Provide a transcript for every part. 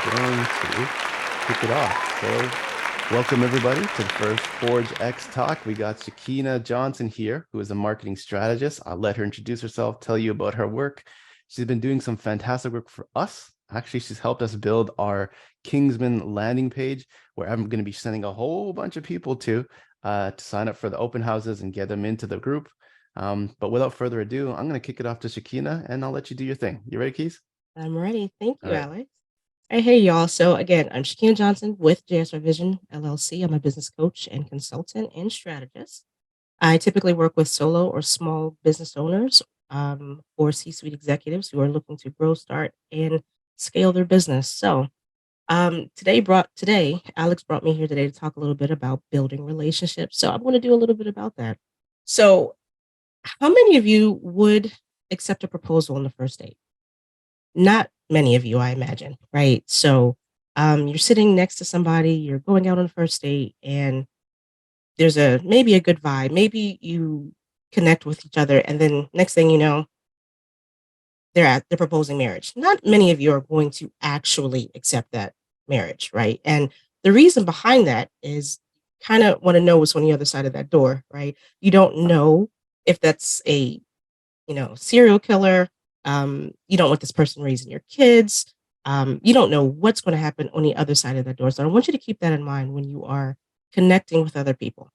going to kick it off. So, welcome everybody to the first ForgeX Talk. We got Shakeena Johnson here, who is a marketing strategist. I'll let her introduce herself, tell you about her work. She's been doing some fantastic work for us. Actually, she's helped us build our Kingsmen landing page, where I'm going to be sending a whole bunch of people to sign up for the open houses and get them into the group. But without further ado, I'm going to kick it off to Shakeena, and I'll let you do your thing. You ready, Keys? I'm ready. Thank All you, right. Alex. Hey, y'all. So again, I'm Shakeena Johnson with JS Vision LLC. I'm a business coach and consultant and strategist. I typically work with solo or small business owners or C-suite executives who are looking to grow, start, and scale their business. So today, Alex brought me here today to talk a little bit about building relationships. So I'm going to do a little bit about that. So, how many of you would accept a proposal on the first date? Not many of you, I imagine, right? So, you're sitting next to somebody, you're going out on a first date, and there's maybe a good vibe. Maybe you connect with each other, and then next thing you know, they're proposing marriage. Not many of you are going to actually accept that marriage, right? And the reason behind that is kind of want to know what's on the other side of that door, right? You don't know if that's a serial killer. You don't want this person raising your kids. You don't know what's going to happen on the other side of that door. So I want you to keep that in mind when you are connecting with other people.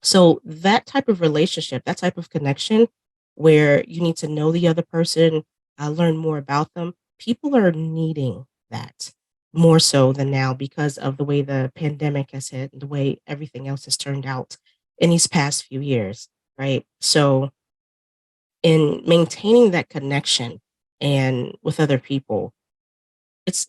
So that type of relationship, that type of connection where you need to know the other person, learn more about them, people are needing that more so than now because of the way the pandemic has hit and the way everything else has turned out in these past few years, right? So in maintaining that connection and with other people, it's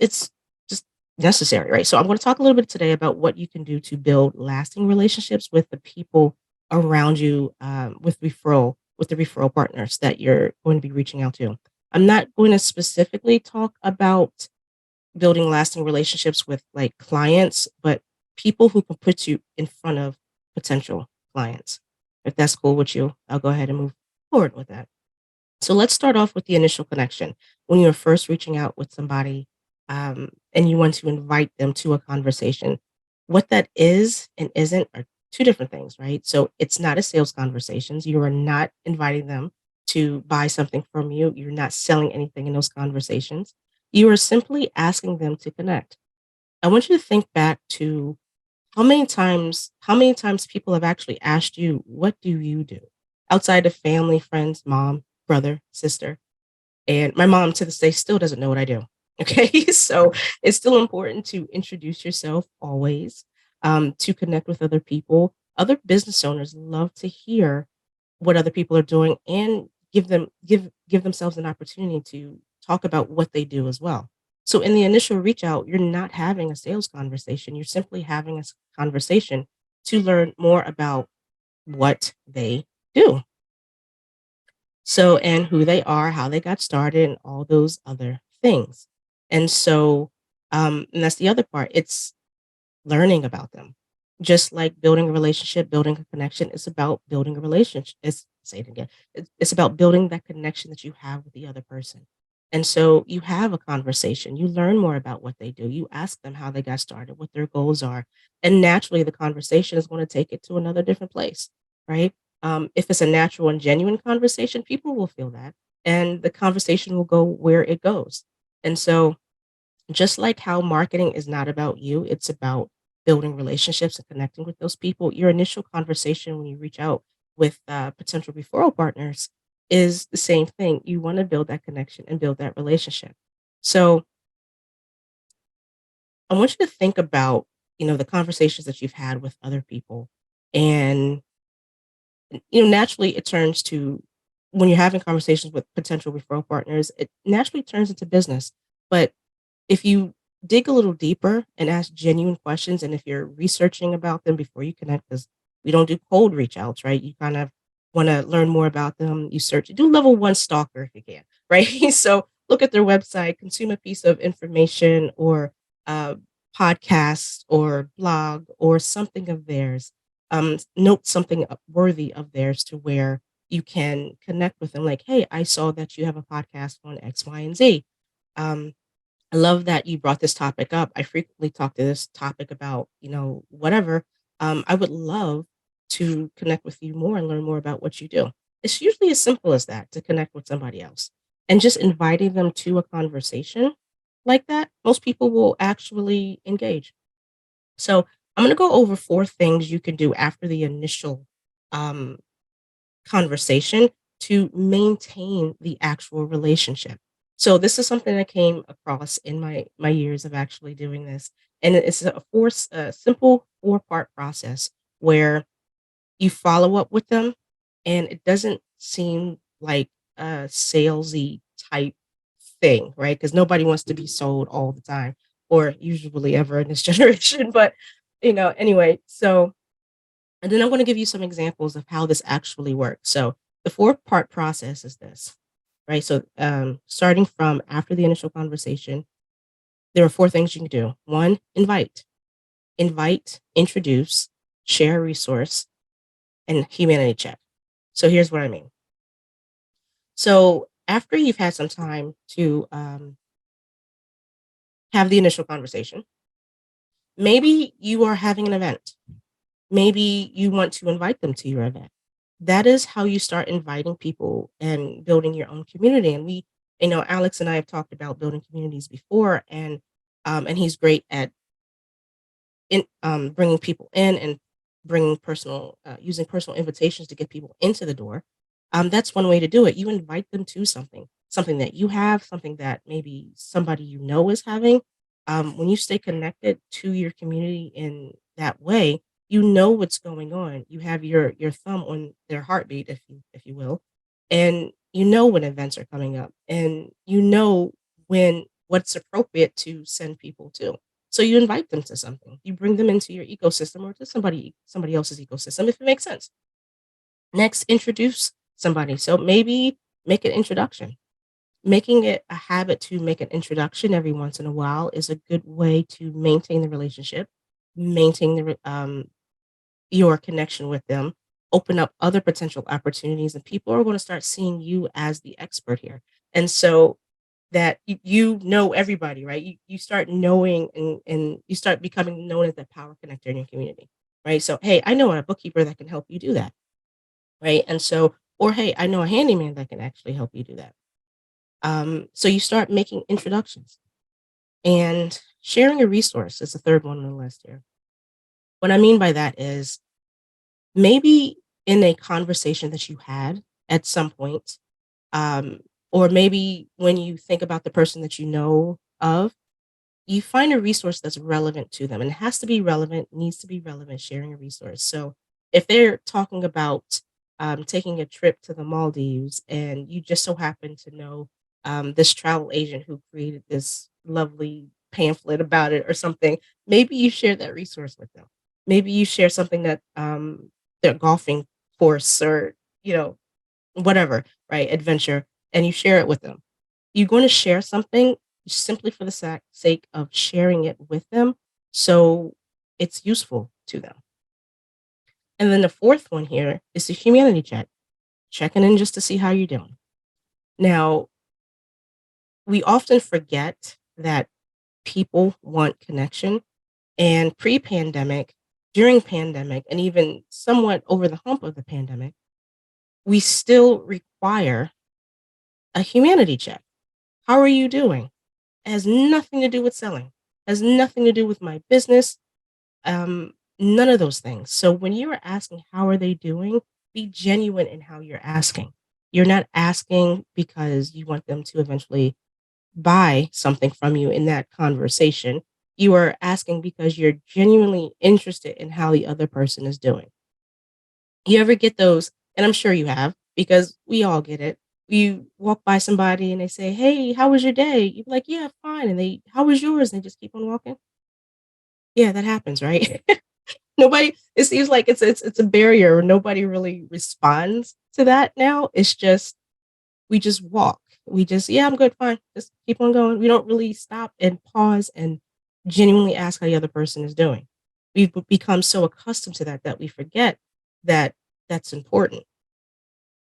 just necessary, right? So I'm going to talk a little bit today about what you can do to build lasting relationships with the people around you, with the referral partners that you're going to be reaching out to. I'm not going to specifically talk about building lasting relationships with like clients, but people who can put you in front of potential clients. If that's cool with you, I'll go ahead and move forward with that. So let's start off with the initial connection. When you're first reaching out with somebody and you want to invite them to a conversation, what that is and isn't are two different things, right? So it's not a sales conversation. You are not inviting them to buy something from you. You're not selling anything in those conversations. You are simply asking them to connect. I want you to think back to how many times people have actually asked you, what do you do? Outside of family, friends, mom, brother, sister. And my mom to this day still doesn't know what I do. Okay. So it's still important to introduce yourself always, to connect with other people. Other business owners love to hear what other people are doing and give themselves an opportunity to talk about what they do as well. So in the initial reach out, you're not having a sales conversation. You're simply having a conversation to learn more about what they do. So, and who they are, how they got started, and all those other things. And so, and that's the other part. It's learning about them. Just like building a relationship, building a connection, it's about building a relationship. It's say it again. It's about building that connection that you have with the other person. And so you have a conversation, you learn more about what they do, you ask them how they got started, what their goals are. And naturally the conversation is going to take it to another different place, right? If it's a natural and genuine conversation, people will feel that. And the conversation will go where it goes. And so just like how marketing is not about you, it's about building relationships and connecting with those people. Your initial conversation when you reach out with potential referral partners is the same thing. You want to build that connection and build that relationship. So I want you to think about, the conversations that you've had with other people. And, naturally it turns to when you're having conversations with potential referral partners, it naturally turns into business. But if you dig a little deeper and ask genuine questions, and if you're researching about them before you connect, because we don't do cold reach outs, right? You kind of want to learn more about them. You search, do level one stalker if you can, right? So look at their website, consume a piece of information or uh, podcast or blog or something of theirs. Note something worthy of theirs to where you can connect with them. Like, hey, I saw that you have a podcast on X, Y, and Z. Um, I love that you brought this topic up. I frequently talk to this topic about, whatever. I would love to connect with you more and learn more about what you do. It's usually as simple as that to connect with somebody else and just inviting them to a conversation like that. Most people will actually engage. So I'm going to go over four things you can do after the initial um, conversation to maintain the actual relationship. So this is something that came across in my years of actually doing this, and it's a simple four-part process where you follow up with them, and it doesn't seem like a salesy type thing, right? Because nobody wants to be sold all the time, or usually ever in this generation. But anyway, so and then I'm going to give you some examples of how this actually works. So the four-part process is this, right? So starting from after the initial conversation, there are four things you can do. One, invite, introduce, share a resource, and humanity check. So here's what I mean. So after you've had some time to have the initial conversation, maybe you are having an event. Maybe you want to invite them to your event. That is how you start inviting people and building your own community. And Alex and I have talked about building communities before, and he's great at bringing people in and bringing using personal invitations to get people into the door. That's one way to do it. You invite them to something that you have, something that maybe somebody is having. When you stay connected to your community in that way, you know what's going on. You have your thumb on their heartbeat, if you will, and you know when events are coming up, and you know when what's appropriate to send people to. So you invite them to something. You bring them into your ecosystem or to somebody else's ecosystem if it makes sense. Next, introduce somebody. So maybe make an introduction. Making it a habit to make an introduction every once in a while is a good way to maintain the relationship, maintain your connection with them, open up other potential opportunities, and people are going to start seeing you as the expert here. And so that you know everybody, right? You start knowing and you start becoming known as the power connector in your community, right? So, hey, I know a bookkeeper that can help you do that, right? And so, or hey, I know a handyman that can actually help you do that. So you start making introductions and sharing a resource is the third one on the list here. What I mean by that is maybe in a conversation that you had at some point, um, or maybe when you think about the person that you know of, you find a resource that's relevant to them, and it has to be relevant, needs to be relevant, sharing a resource. So if they're talking about taking a trip to the Maldives and you just so happen to know this travel agent who created this lovely pamphlet about it or something, maybe you share that resource with them. Maybe you share something that their golfing course or, you know, whatever, right? Adventure, and you share it with them. You're going to share something simply for the sake of sharing it with them so it's useful to them. And then the fourth one here is the humanity check, checking in just to see how you're doing. Now, we often forget that people want connection, and pre-pandemic, during pandemic, and even somewhat over the hump of the pandemic, we still require a humanity check. How are you doing? It has nothing to do with selling. Has nothing to do with my business. None of those things. So when you are asking how are they doing, be genuine in how you're asking. You're not asking because you want them to eventually buy something from you in that conversation. You are asking because you're genuinely interested in how the other person is doing. You ever get those, and I'm sure you have, because we all get it. You walk by somebody and they say, "Hey, how was your day?" You're like, "Yeah, fine." And "How was yours?" And they just keep on walking. Yeah, that happens, right? Nobody, it seems like it's a barrier. Nobody really responds to that now. It's just we just walk. We just, "Yeah, I'm good, fine." Just keep on going. We don't really stop and pause and genuinely ask how the other person is doing. Become so accustomed to that we forget that that's important.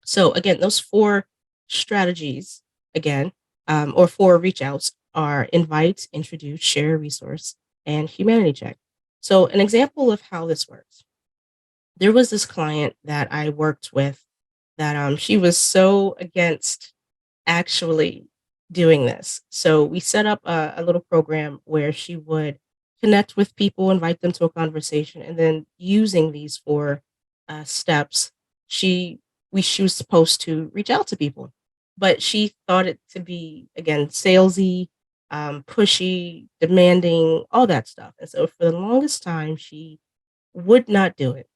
So again, those four strategies again, or four reach outs are invite, introduce, share a resource, and humanity check. So, an example of how this works, there was this client that I worked with that she was so against actually doing this. So we set up a little program where she would connect with people, invite them to a conversation, and then using these four steps, she she was supposed to reach out to people, but she thought it to be again salesy, pushy, demanding, all that stuff. And so for the longest time, she would not do it.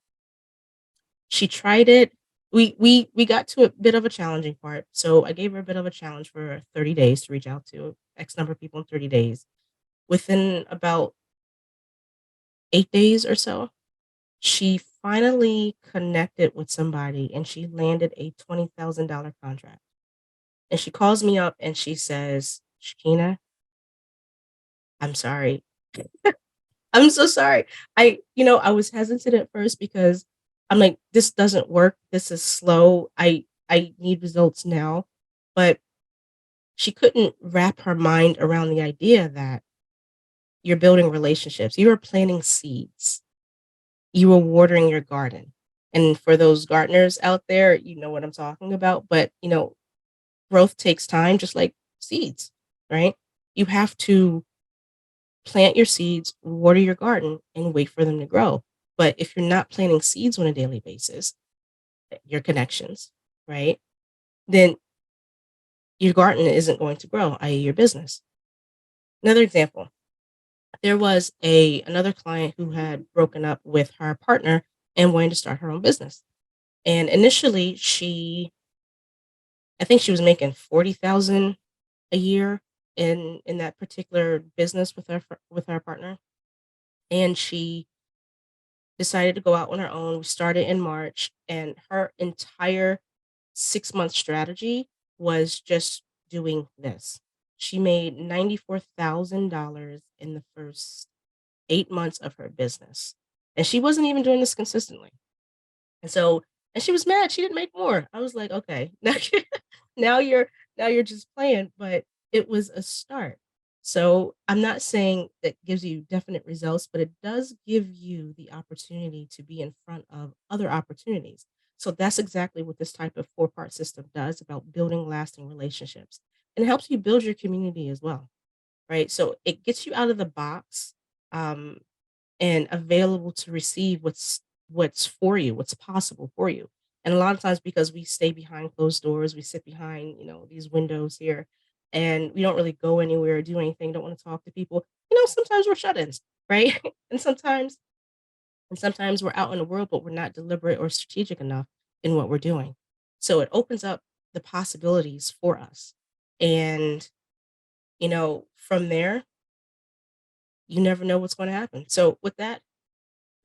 She tried it. We got to a bit of a challenging part, so I gave her a bit of a challenge for 30 days to reach out to X number of people in 30 days. Within about 8 days or so, she finally connected with somebody and she landed a $20,000 contract. And she calls me up and she says, "Shakina, I'm sorry. I'm so sorry. I was hesitant at first because I'm like, this doesn't work. This is slow. I need results now." But she couldn't wrap her mind around the idea that you're building relationships. You are planting seeds. You are watering your garden. And for those gardeners out there, you know what I'm talking about. But, growth takes time, just like seeds, right? You have to plant your seeds, water your garden, and wait for them to grow. But if you're not planting seeds on a daily basis, your connections, right? Then your garden isn't going to grow, i.e., your business. Another example, there was another client who had broken up with her partner and wanted to start her own business. And initially, I think she was making 40,000 a year in that particular business with with her partner, and she decided to go out on her own. We started in March, and her entire 6-month strategy was just doing this. She made $94,000 in the first 8 months of her business, and she wasn't even doing this consistently. And so and she was mad she didn't make more. I was like, "Okay, now you're now you're just playing," but it was a start. So, I'm not saying that gives you definite results, but it does give you the opportunity to be in front of other opportunities. So, that's exactly what this type of four-part system does about building lasting relationships. And it helps you build your community as well, right? So, it gets you out of the box, um, and available to receive what's for you, what's possible for you. And a lot of times because we stay behind closed doors, we sit behind, these windows here and we don't really go anywhere or do anything, don't want to talk to people. Sometimes we're shut-ins, right? and sometimes we're out in the world, but we're not deliberate or strategic enough in what we're doing. So it opens up the possibilities for us. And, from there, you never know what's going to happen. So with that,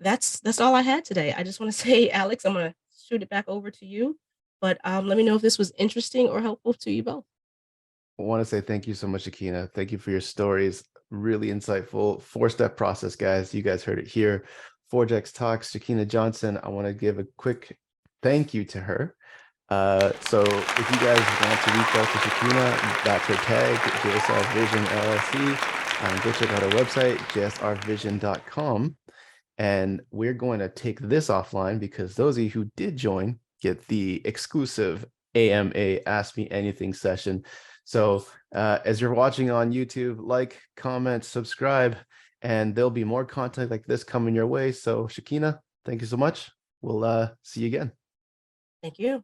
that's all I had today. I just want to say, Alex, I'm gonna shoot it back over to you. But let me know if this was interesting or helpful to you both. I want to say thank you so much, Akina. Thank you for your stories. Really insightful 4-step process, guys. You guys heard it here. ForgeX Talks, Shakeena Johnson. I want to give a quick thank you to her. So if you guys want to reach out to Shakeena, that's her tag, JSR Vision LLC. Go check out our website, jsrvision.com. And we're going to take this offline because those of you who did join get the exclusive AMA Ask Me Anything session. So as you're watching on YouTube, like, comment, subscribe, and there'll be more content like this coming your way. So Shakeena, thank you so much. We'll see you again. Thank you.